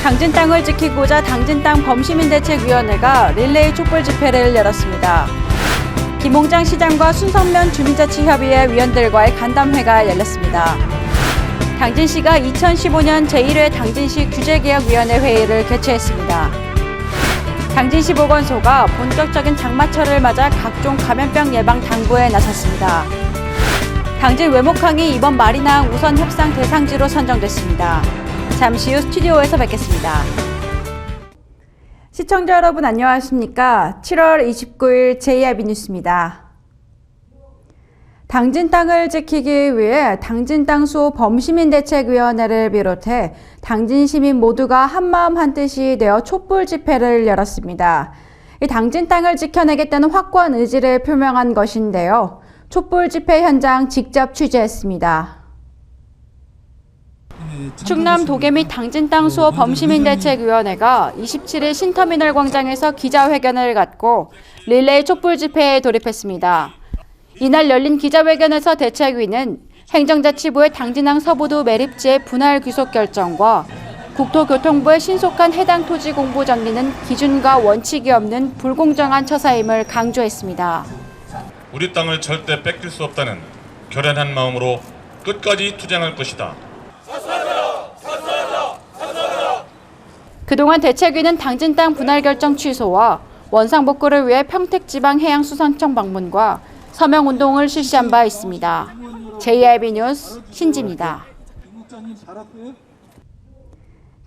당진 땅을 지키고자 당진땅 범시민대책위원회가 릴레이 촛불 집회를 열었습니다. 김홍장 시장과 순성면 주민자치협의회 위원들과의 간담회가 열렸습니다. 당진시가 2015년 제1회 당진시 규제개혁위원회 회의를 개최했습니다. 당진시 보건소가 본격적인 장마철을 맞아 각종 감염병 예방 당부에 나섰습니다. 당진 외목항이 이번 마리낭 우선 협상 대상지로 선정됐습니다. 잠시 후 스튜디오에서 뵙겠습니다. 시청자 여러분 안녕하십니까? 7월 29일 JIB 뉴스입니다. 당진 땅을 지키기 위해 당진 땅 수호 범시민대책위원회를 비롯해 당진 시민 모두가 한마음 한뜻이 되어 촛불 집회를 열었습니다. 이 당진 땅을 지켜내겠다는 확고한 의지를 표명한 것인데요. 촛불 집회 현장 직접 취재했습니다. 충남 도계미 당진 땅 수호 범시민대책위원회가 27일 신터미널 광장에서 기자회견을 갖고 릴레이 촛불 집회에 돌입했습니다. 이날 열린 기자회견에서 대책위는 행정자치부의 당진항 서부도 매립지의 분할 귀속 결정과 국토교통부의 신속한 해당 토지 공부 정리는 기준과 원칙이 없는 불공정한 처사임을 강조했습니다. 우리 땅을 절대 뺏길 수 없다는 결연한 마음으로 끝까지 투쟁할 것이다. 그동안 대책위는 당진 땅 분할 결정 취소와 원상복구를 위해 평택지방해양수산청 방문과 서명운동을 실시한 바 있습니다. JIB 뉴스 신지입니다.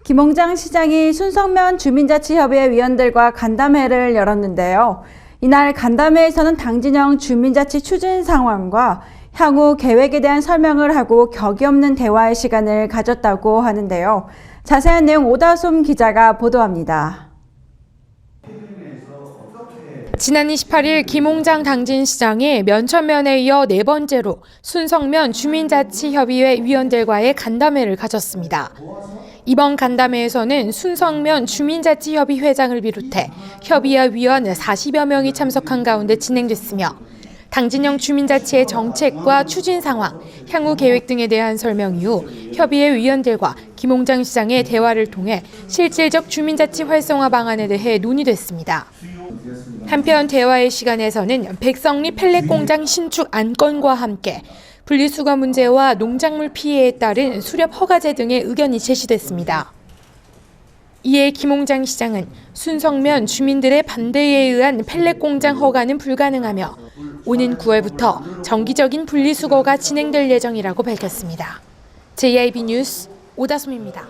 김홍장 시장이 순성면 주민자치협의회 위원들과 간담회를 열었는데요. 이날 간담회에서는 당진형 주민자치 추진 상황과 향후 계획에 대한 설명을 하고 격이 없는 대화의 시간을 가졌다고 하는데요. 자세한 내용 오다솜 기자가 보도합니다. 지난 28일 김홍장 당진시장이 면천면에 이어 네 번째로 순성면 주민자치협의회 위원들과의 간담회를 가졌습니다. 이번 간담회에서는 순성면 주민자치협의 회장을 비롯해 협의회 위원 40여 명이 참석한 가운데 진행됐으며 당진형 주민자치의 정책과 추진 상황, 향후 계획 등에 대한 설명 이후 협의회 위원들과 김홍장 시장의 대화를 통해 실질적 주민자치 활성화 방안에 대해 논의됐습니다. 한편 대화의 시간에서는 백성리 펠렛공장 신축 안건과 함께 분리수거 문제와 농작물 피해에 따른 수렵 허가제 등의 의견이 제시됐습니다. 이에 김홍장 시장은 순성면 주민들의 반대에 의한 펠렛공장 허가는 불가능하며 오는 9월부터 정기적인 분리수거가 진행될 예정이라고 밝혔습니다. JIB 뉴스 오다솜입니다.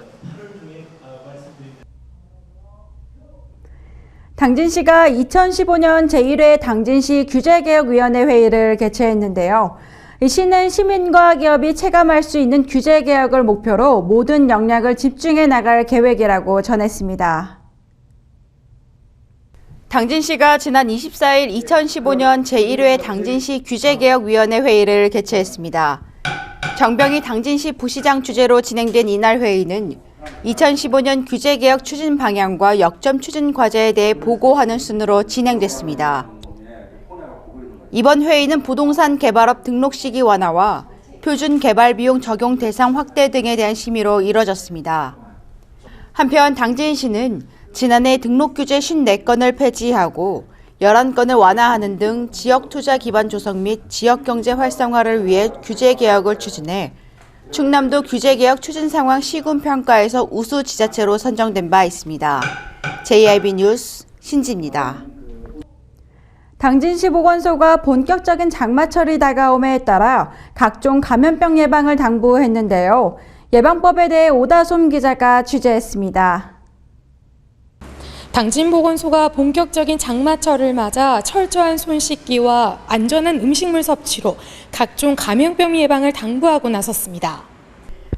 당진시가 2015년 제1회 당진시 규제개혁위원회 회의를 개최했는데요. 이 시는 시민과 기업이 체감할 수 있는 규제개혁을 목표로 모든 역량을 집중해 나갈 계획이라고 전했습니다. 당진시가 지난 24일 2015년 제1회 당진시 규제개혁위원회 회의를 개최했습니다. 정병희 당진시 부시장 주재로 진행된 이날 회의는 2015년 규제개혁 추진 방향과 역점 추진 과제에 대해 보고하는 순으로 진행됐습니다. 이번 회의는 부동산 개발업 등록 시기 완화와 표준 개발 비용 적용 대상 확대 등에 대한 심의로 이뤄졌습니다. 한편 당진시는 지난해 등록 규제 54건을 폐지하고 11건을 완화하는 등 지역 투자 기반 조성 및 지역 경제 활성화를 위해 규제 개혁을 추진해 충남도 규제개혁 추진 상황 시군 평가에서 우수 지자체로 선정된 바 있습니다. JIB 뉴스 신지입니다. 당진시 보건소가 본격적인 장마철이 다가옴에 따라 각종 감염병 예방을 당부했는데요. 예방법에 대해 오다솜 기자가 취재했습니다. 당진보건소가 본격적인 장마철을 맞아 철저한 손 씻기와 안전한 음식물 섭취로 각종 감염병 예방을 당부하고 나섰습니다.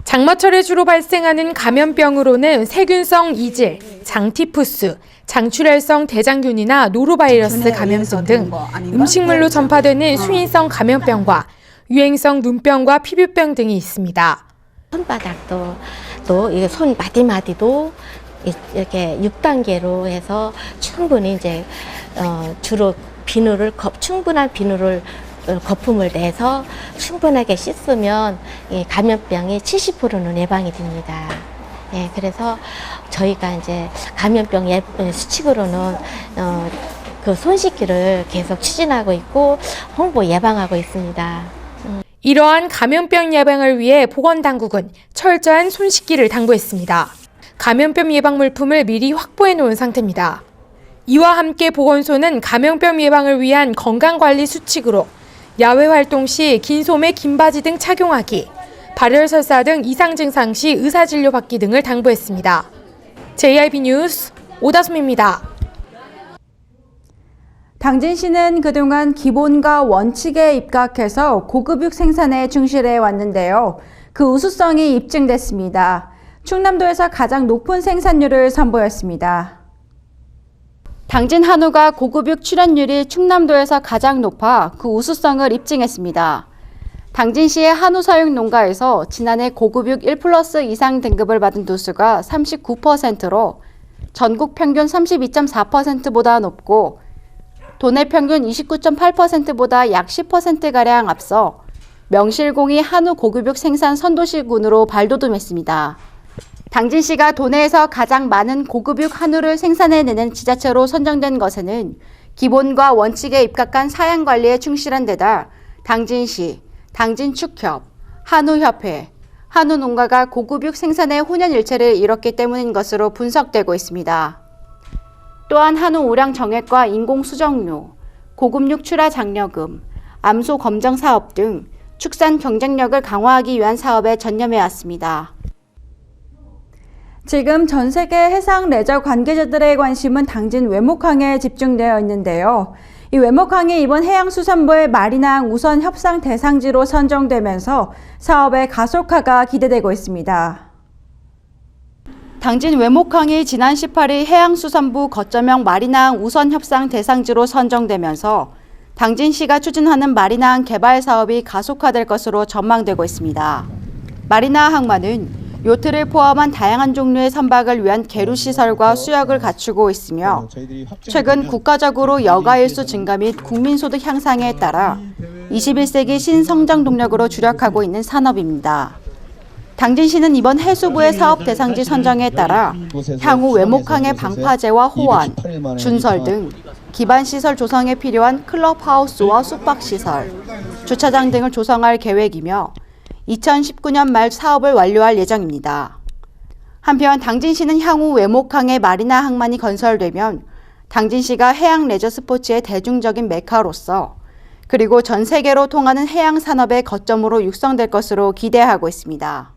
장마철에 주로 발생하는 감염병으로는 세균성 이질, 장티푸스, 장출혈성 대장균이나 노로바이러스 감염증 등 음식물로 전파되는 수인성 감염병과 유행성 눈병과 피부병 등이 있습니다. 손바닥도 또 이게 손 마디마디도 이렇게 6단계로 해서 충분히 이제 주로 충분한 비누를 거품을 내서 충분하게 씻으면 감염병이 70%는 예방이 됩니다. 예, 그래서 저희가 이제 감염병 수칙으로는 그 손 씻기를 계속 추진하고 있고 홍보 예방하고 있습니다. 이러한 감염병 예방을 위해 보건당국은 철저한 손 씻기를 당부했습니다. 감염병 예방 물품을 미리 확보해 놓은 상태입니다. 이와 함께 보건소는 감염병 예방을 위한 건강관리 수칙으로 야외 활동 시 긴 소매, 긴 바지 등 착용하기, 발열 설사 등 이상 증상 시 의사진료 받기 등을 당부했습니다. JIB 뉴스 오다솜입니다. 당진시는 그동안 기본과 원칙에 입각해서 고급육 생산에 충실해 왔는데요. 그 우수성이 입증됐습니다. 충남도에서 가장 높은 생산률을 선보였습니다. 당진 한우가 고급육 출현율이 충남도에서 가장 높아 그 우수성을 입증했습니다. 당진시의 한우 사육 농가에서 지난해 고급육 1+ 이상 등급을 받은 두수가 39%로 전국 평균 32.4%보다 높고 도내 평균 29.8%보다 약 10%가량 앞서 명실공히 한우 고급육 생산 선도시군으로 발돋움했습니다. 당진시가 도내에서 가장 많은 고급육 한우를 생산해내는 지자체로 선정된 것에는 기본과 원칙에 입각한 사양관리에 충실한 데다 당진시, 당진축협, 한우협회, 한우농가가 고급육 생산의 혼연일체를 이뤘기 때문인 것으로 분석되고 있습니다. 또한 한우 우량 정액과 인공수정료, 고급육 출하 장려금, 암소 검정 사업 등 축산 경쟁력을 강화하기 위한 사업에 전념해왔습니다. 지금 전 세계 해상 레저 관계자들의 관심은 당진 외목항에 집중되어 있는데요. 이 외목항이 이번 해양수산부의 마리나항 우선 협상 대상지로 선정되면서 사업의 가속화가 기대되고 있습니다. 당진 외목항이 지난 18일 해양수산부 거점형 마리나항 우선 협상 대상지로 선정되면서 당진시가 추진하는 마리나항 개발 사업이 가속화될 것으로 전망되고 있습니다. 마리나 항만은 요트를 포함한 다양한 종류의 선박을 위한 계류시설과 수역을 갖추고 있으며 최근 국가적으로 여가일수 증가 및 국민소득 향상에 따라 21세기 신성장 동력으로 주력하고 있는 산업입니다. 당진시는 이번 해수부의 사업 대상지 선정에 따라 향후 외목항의 방파제와 호환, 준설 등 기반시설 조성에 필요한 클럽하우스와 숙박시설, 주차장 등을 조성할 계획이며 2019년 말 사업을 완료할 예정입니다. 한편 당진시는 향후 외목항의 마리나 항만이 건설되면 당진시가 해양 레저 스포츠의 대중적인 메카로서 그리고 전 세계로 통하는 해양 산업의 거점으로 육성될 것으로 기대하고 있습니다.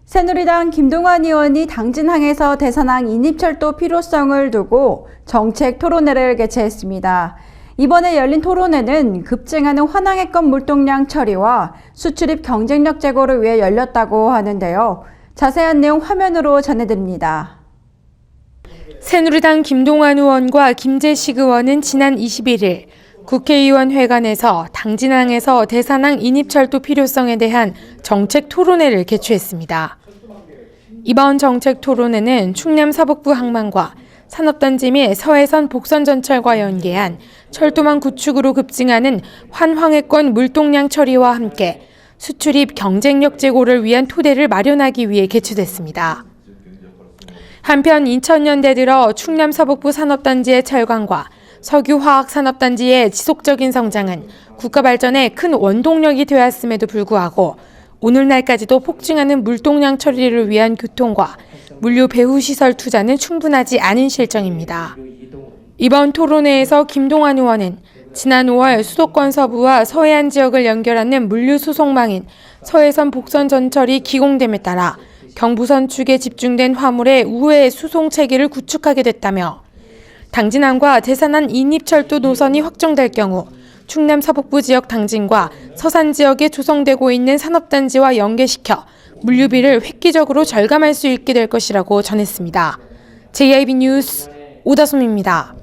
새누리당 김동완 의원이 당진항에서 대산항 인입철도 필요성을 두고 정책 토론회를 개최했습니다. 이번에 열린 토론회는 급증하는 환항해건 물동량 처리와 수출입 경쟁력 제고를 위해 열렸다고 하는데요. 자세한 내용 화면으로 전해드립니다. 새누리당 김동완 의원과 김재식 의원은 지난 21일 국회의원 회관에서 당진항에서 대산항 인입철도 필요성에 대한 정책 토론회를 개최했습니다. 이번 정책 토론회는 충남 서북부 항만과 산업단지 및 서해선 복선전철과 연계한 철도망 구축으로 급증하는 환황해권 물동량 처리와 함께 수출입 경쟁력 제고를 위한 토대를 마련하기 위해 개최됐습니다. 한편 2000년대 들어 충남 서북부 산업단지의 철강과 석유화학산업단지의 지속적인 성장은 국가 발전에 큰 원동력이 되었음에도 불구하고 오늘날까지도 폭증하는 물동량 처리를 위한 교통과 물류 배후 시설 투자는 충분하지 않은 실정입니다. 이번 토론회에서 김동완 의원은 지난 5월 수도권 서부와 서해안 지역을 연결하는 물류 수송망인 서해선 복선전철이 기공됨에 따라 경부선 축에 집중된 화물의 우회 수송 체계를 구축하게 됐다며 당진항과 대산항 인입철도 노선이 확정될 경우 충남 서북부 지역 당진과 서산 지역에 조성되고 있는 산업단지와 연계시켜 물류비를 획기적으로 절감할 수 있게 될 것이라고 전했습니다. JIB 뉴스 오다솜입니다.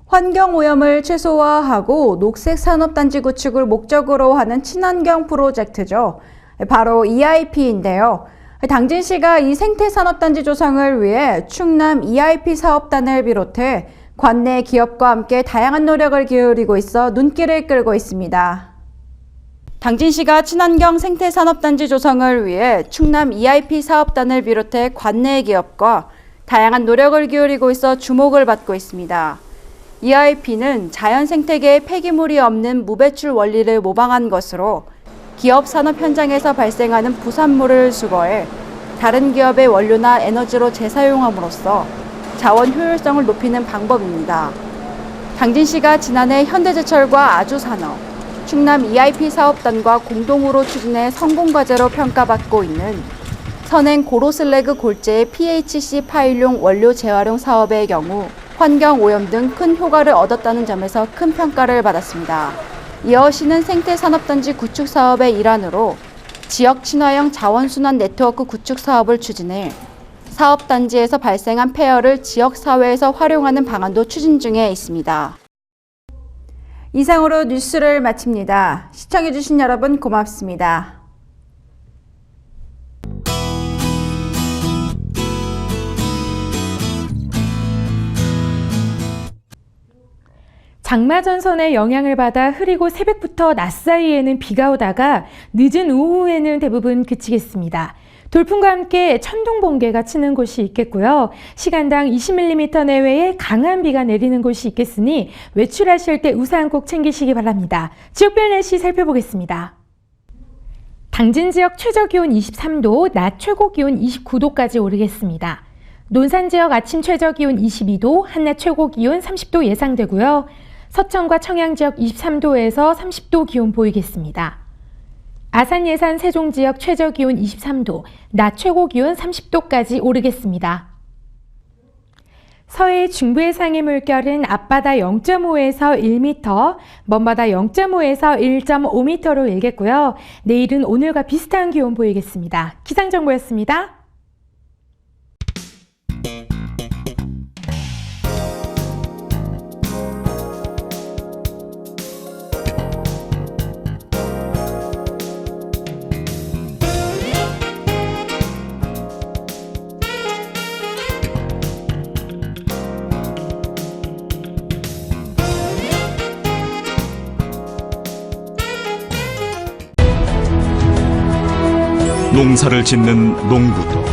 환경오염을 최소화하고 녹색 산업단지 구축을 목적으로 하는 친환경 프로젝트죠. 바로 EIP인데요. 당진시가 이 생태산업단지 조성을 위해 충남 EIP 사업단을 비롯해 관내 기업과 함께 다양한 노력을 기울이고 있어 눈길을 끌고 있습니다. 당진시가 친환경 생태산업단지 조성을 위해 충남 EIP 사업단을 비롯해 관내 기업과 다양한 노력을 기울이고 있어 주목을 받고 있습니다. EIP는 자연 생태계에 폐기물이 없는 무배출 원리를 모방한 것으로 기업 산업 현장에서 발생하는 부산물을 수거해 다른 기업의 원료나 에너지로 재사용함으로써 자원 효율성을 높이는 방법입니다. 당진시가 지난해 현대제철과 아주산업, 충남 EIP 사업단과 공동으로 추진해 성공과제로 평가받고 있는 선행 고로슬래그 골재의 PHC 파일용 원료 재활용 사업의 경우 환경오염 등 큰 효과를 얻었다는 점에서 큰 평가를 받았습니다. 이어 시는 생태산업단지 구축 사업의 일환으로 지역 친화형 자원순환 네트워크 구축 사업을 추진해 사업단지에서 발생한 폐열을 지역사회에서 활용하는 방안도 추진 중에 있습니다. 이상으로 뉴스를 마칩니다. 시청해주신 여러분 고맙습니다. 장마 전선의 영향을 받아 흐리고 새벽부터 낮 사이에는 비가 오다가 늦은 오후에는 대부분 그치겠습니다. 돌풍과 함께 천둥 번개가 치는 곳이 있겠고요. 시간당 20mm 내외의 강한 비가 내리는 곳이 있겠으니 외출하실 때 우산 꼭 챙기시기 바랍니다. 지역별 날씨 살펴보겠습니다. 당진 지역 최저기온 23도, 낮 최고기온 29도까지 오르겠습니다. 논산 지역 아침 최저기온 22도, 한낮 최고기온 30도 예상되고요. 서천과 청양 지역 23도에서 30도 기온 보이겠습니다. 아산 예산 세종 지역 최저기온 23도, 낮 최고기온 30도까지 오르겠습니다. 서해 중부 해상의 물결은 앞바다 0.5에서 1m, 먼바다 0.5에서 1.5m로 일겠고요. 내일은 오늘과 비슷한 기온 보이겠습니다. 기상정보였습니다. 농사를 짓는 농부도,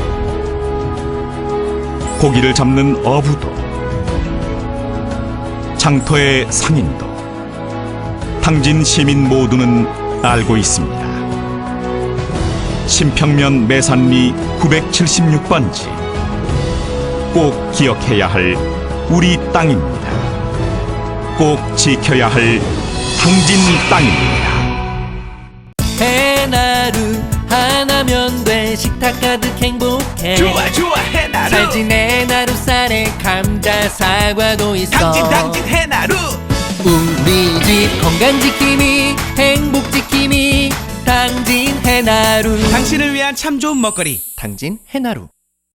고기를 잡는 어부도, 장터의 상인도, 당진 시민 모두는 알고 있습니다. 신평면 매산리 976번지, 꼭 기억해야 할 우리 땅입니다. 꼭 지켜야 할 당진 땅입니다. 해나루 하나면 돼. 식탁 가득 행복해. 좋아 좋아 해나루. 살진 해나루 쌀에 감자 사과도 있어. 당진 해나루. 우리 집 건강 지킴이 행복 지킴이 당진 해나루. 당신을 위한 참 좋은 먹거리 당진 해나루.